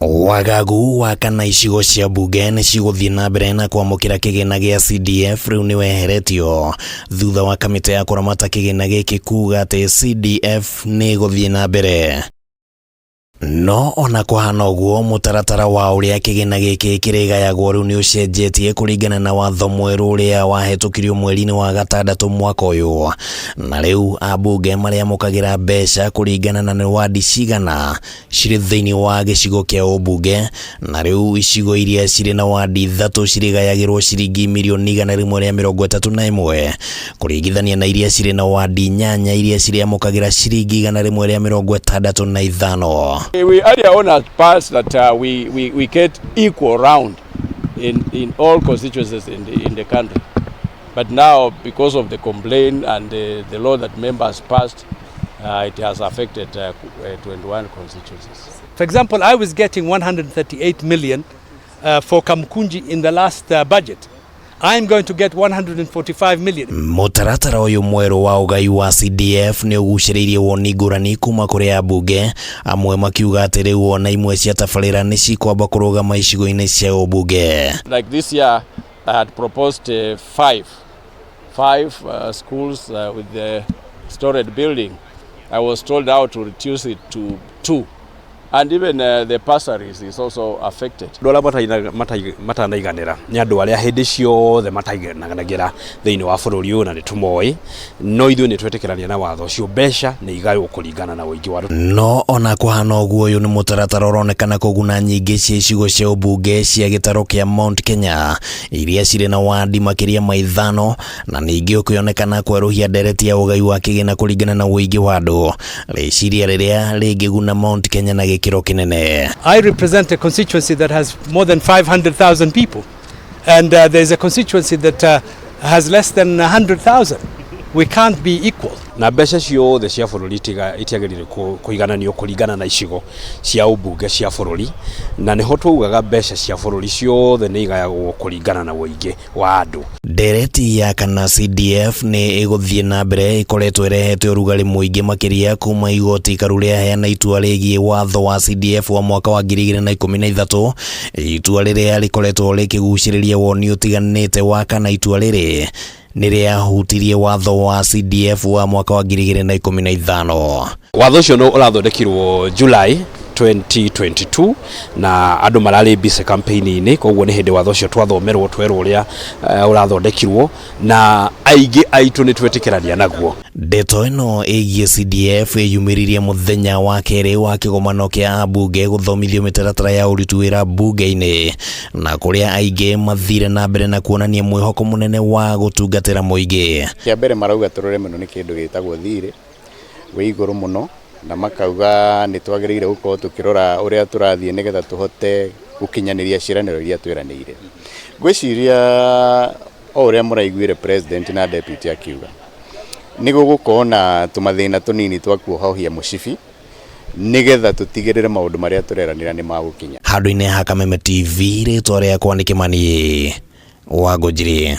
Wagagu wa kana icigo cia mbunge nĩ cigũthiĩ na mbere na kwamũkĩra kĩgĩna gĩa CDF rĩu nĩ weheretio thutha wa kamĩtĩ ya kũramata kĩgĩna gĩkĩ kuuga atĩ CDF nĩ gũthiĩ na mbere. No ona kuhana uguo mutaratara wa uria kigina giki kirigayagwo riu niucenjetie kuringana na watho mweru uria wahitukirio mweri-ini wa gatandatu mwaka uyu, na riu ambunge mariamukagira mbeca kuringana na wadi cigana ciri thiini wa gicigo kia umbunge, na riu icigo iria ciri na wadi ithatu cirigayagirwo ciringi milioni 131 kuringithania na iria ciri na wadi 8 iria ciriamukagira ciringi 165. We earlier on had passed that we get equal round in all constituencies in the country, but now because of the complaint and the law that members passed, it has affected 21 constituencies. For example, I was getting 138 million for Kamkunji in the last budget. I'm going to get 145 million. Mutaratara uyu mweru wa ugai wa CDF ni uguciriirie woni ngurani kuma kuri ambunge, amwe makiuga ati riu ona imwe cia tabarira ni cikwamba kurugama icigo-ini cia umbunge. Like this year I had proposed five schools with the storage building. I was told now to reduce it to 2. And even the bursaries is also affected. Dola matanaiganira ni andu aria hindi ciothe mataiganagira thiini wa bururi uyu na ni tumoi no ithuĩ ni twetikirania na watho cio mbeca ni igaywo kuringana na uingi wa. No ona kuhana uguo uyu ni mutaratara uronekana kuguna nyingi cia icigo cia umbunge cia gitaro kia Mount Kenya iria ciri na wadi makiria ma 5 na ningi ukionekana kweruhia ndereti ya ugai wa kigina kuringana na uingi wa andu riciria riria ringiguna Mount Kenya na I represent a constituency that has more than 500,000 people, and there's a constituency that has less than 100,000. We can't be equal. Na mbeca ciothe cia bururi itiagirire kuigananio kuringana na icigo cia umbunge cia bururi, na niho twaugaga mbeca cia bururi ciothe ni igayagwo kuringana na uingi wa andu. Ndereti ya kana CDF ni iguthii na mbere ikoretwo irehete urugari muingi makiria kuma igoti ikaru riaheana itua rigie watho wa CDF wa mwaka wa 2013, itua riria rikoretwo rikiguciriria woni utiganite wa kana itua riri niriahutirie watho wa CDF wa mwaka wa 2015. Watho ucio no urathondekirwo July 2022 na andu marari bise campaign-ini, koguo ni hindi watho ucio twathomerwo twerwo uria urathondekirwo na aingi aitu ni twetikirania naguo. Ndeto ino igie CDF yumiririe muthenya wa keeri wa Kigomano kia ambunge guthomithio mitaratara ya uritu wira bunge-ini, na kuria aingi mathire na mbere na kuonania mwihoko munene wa gutungatira muingi. Kia mbere marauga turore muno ni kindu gitagwo thiri wi iguru muno, na makauga ni twagiriire gukorwo tukirora uria turathie nigetha tuhote gukinyaniria ciraniro iria twiraniire. Gwiciria o uria muraiguire president na deputy akiuga ni gugukorwo na tumathina tunini twa kuohohia mucibi nigetha tutigirire maundu maria tureranira ni magukinya. Handu-ini ha Kameme TV ritwa riakwa ni Kimani Wangũnjiri.